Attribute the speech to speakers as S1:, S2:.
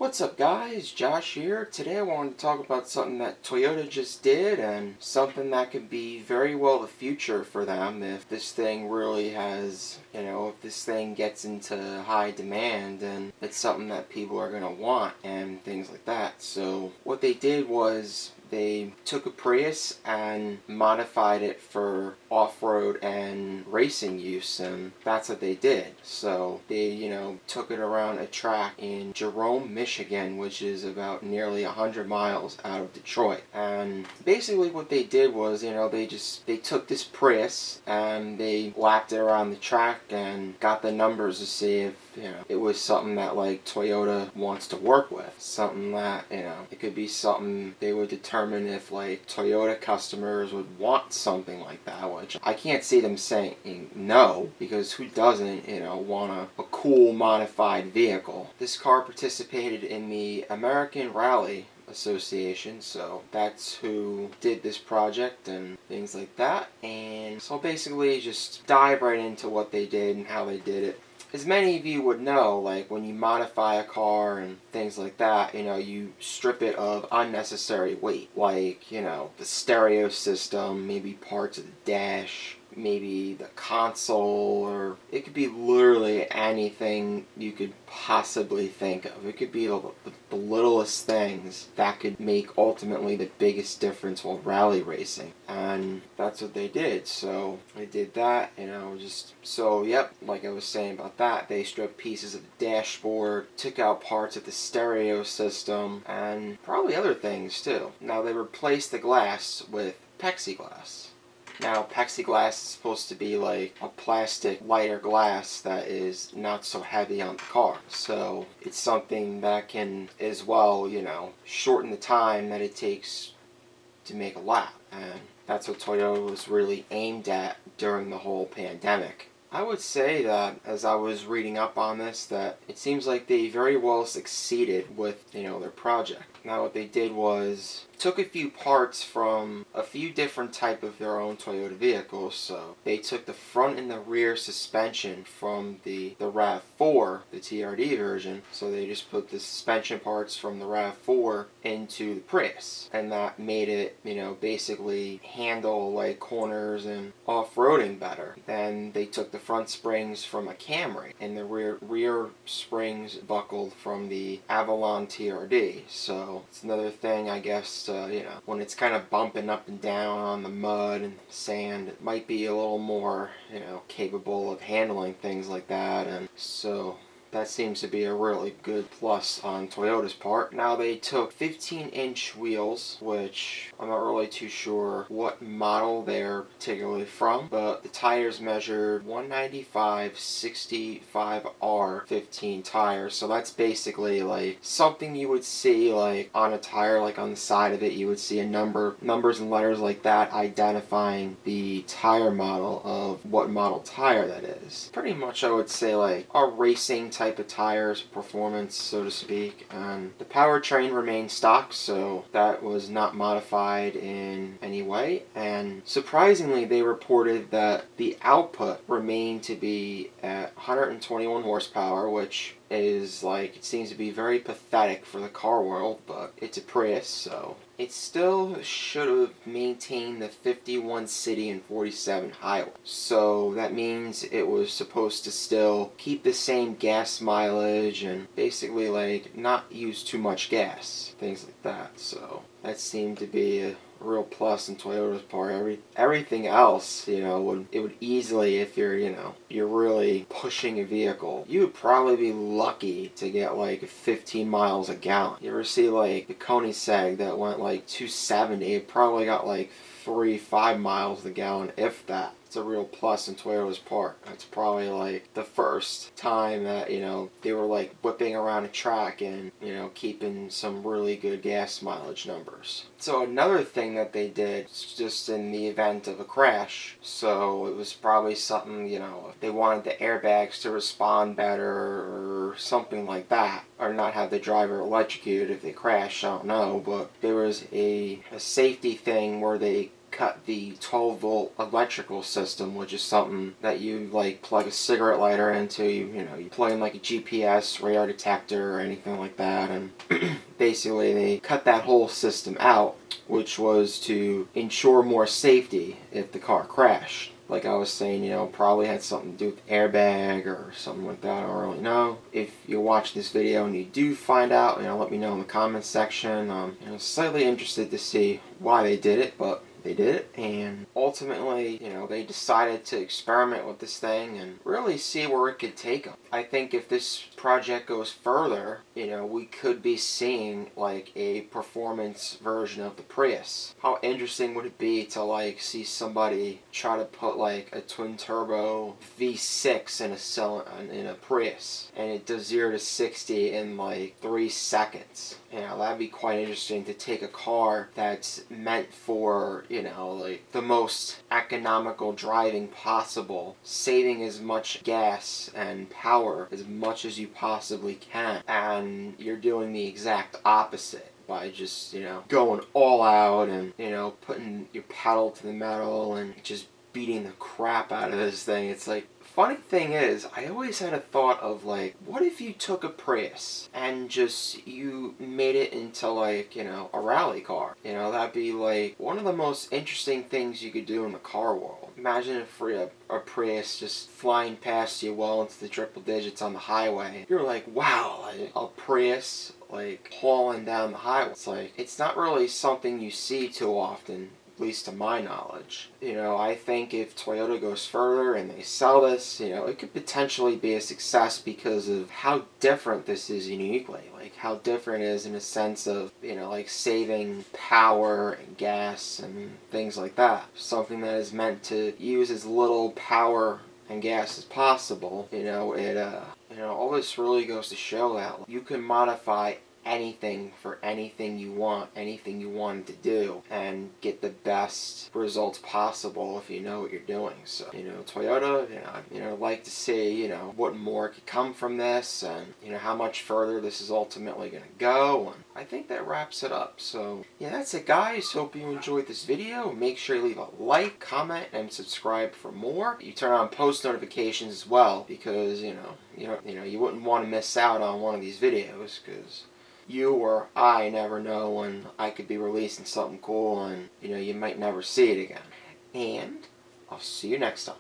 S1: What's up guys, Josh here. Today I wanted to talk about something that Toyota just did and something that could be very well the future for them if this thing really has, if this thing gets into high demand and it's something that people are going to want and things like that. So what they did was they took a Prius and modified it for off-road and racing use, and that's what they did. So they, took it around a track in Jerome, Michigan, which is about nearly 100 miles out of Detroit. And basically what they did was, they took this Prius and they lapped it around the track and got the numbers to see if, it was something that like Toyota wants to work with. Something that, it could be something they would determine if like Toyota customers would want something like that, which I can't see them saying no, because who doesn't, want a cool modified vehicle. This car participated in the American Rally Association, so that's who did this project and things like that. And so basically just dive right into what they did and how they did it. As many of you would know, like when you modify a car and things like that, you strip it of unnecessary weight, like, the stereo system, maybe parts of the dash, maybe the console, or it could be literally anything you could possibly think of. It could be the littlest things that could make ultimately the biggest difference while rally racing. And that's what they did. So they did that, like I was saying about that, they stripped pieces of the dashboard, took out parts of the stereo system, and probably other things too. Now they replaced the glass with plexiglass. Now, plexiglass is supposed to be like a plastic, lighter glass that is not so heavy on the car. So it's something that can, as well, shorten the time that it takes to make a lap. And that's what Toyota was really aimed at during the whole pandemic. I would say that, as I was reading up on this, that it seems like they very well succeeded with, their project. Now what they did was took a few parts from a few different type of their own Toyota vehicles. So they took the front and the rear suspension from the RAV4, the TRD version. So they just put the suspension parts from the RAV4 into the Prius, and that made it, basically handle like corners and off-roading better. Then they took the front springs from a Camry and the rear springs buckled from the Avalon TRD. So it's another thing, I guess, when it's kind of bumping up and down on the mud and sand, it might be a little more, capable of handling things like that. And so that seems to be a really good plus on Toyota's part. Now they took 15-inch wheels, which I'm not really too sure what model they're particularly from, but the tires measured 195/65R 15 tires. So that's basically like something you would see like on a tire, like on the side of it, you would see a numbers and letters like that identifying the tire model of what model tire that is. Pretty much I would say like a racing type of tires, performance, so to speak. And the powertrain remained stock, so that was not modified in any way. And surprisingly, they reported that the output remained to be at 121 horsepower, which is like, it seems to be very pathetic for the car world, but it's a Prius, so it still should have maintained the 51 city and 47 highway. So that means it was supposed to still keep the same gas mileage and basically like not use too much gas, things like that. So that seemed to be a real plus in Toyota's part. Everything else, it would easily, if you're really pushing a vehicle, you would probably be lucky to get like 15 miles a gallon. You ever see like the Koenigsegg that went like 270? It probably got like 3-5 miles a gallon, if that. It's a real plus in Toyota's part. It's probably like the first time that, they were like whipping around a track and, keeping some really good gas mileage numbers. So another thing that they did, just in the event of a crash, so it was probably something, if they wanted the airbags to respond better or something like that, or not have the driver electrocuted if they crash, I don't know, but there was a safety thing where they cut the 12-volt electrical system, which is something that you like plug a cigarette lighter into. You plug in like a GPS radar detector or anything like that, and basically they cut that whole system out, which was to ensure more safety if the car crashed. Like I was saying, probably had something to do with the airbag or something like that. I don't really know. If you watch this video and you do find out, let me know in the comments section. Slightly interested to see why they did it, but they did it, and ultimately, they decided to experiment with this thing and really see where it could take them. I think if this project goes further, we could be seeing like a performance version of the Prius. How interesting would it be to like see somebody try to put like a twin turbo V6 in a Prius, and it does 0 to 60 in like 3 seconds. That'd be quite interesting to take a car that's meant for, like the most economical driving possible, saving as much gas and power as much as you possibly can, and you're doing the exact opposite by just, going all out and, putting your pedal to the metal and just beating the crap out of this thing. It's like, funny thing is, I always had a thought of like, what if you took a Prius and just you made it into like, a rally car? That'd be like one of the most interesting things you could do in the car world. Imagine if a Prius just flying past you well into the triple digits on the highway. You're like, wow, a Prius like hauling down the highway. It's like, it's not really something you see too often, at least to my knowledge. I think if Toyota goes further and they sell this, it could potentially be a success because of how different this is uniquely. Like how different it is in a sense of, like saving power and gas and things like that. Something that is meant to use as little power and gas as possible. All this really goes to show that you can modify anything for anything you want to do, and get the best results possible if you know what you're doing. So, Toyota, I'd like to see, what more could come from this, and, how much further this is ultimately going to go, and I think that wraps it up. So, yeah, that's it, guys. Hope you enjoyed this video. Make sure you leave a like, comment, and subscribe for more. You turn on post notifications as well, because, you wouldn't want to miss out on one of these videos, because you or I never know when I could be releasing something cool, and you might never see it again. And I'll see you next time.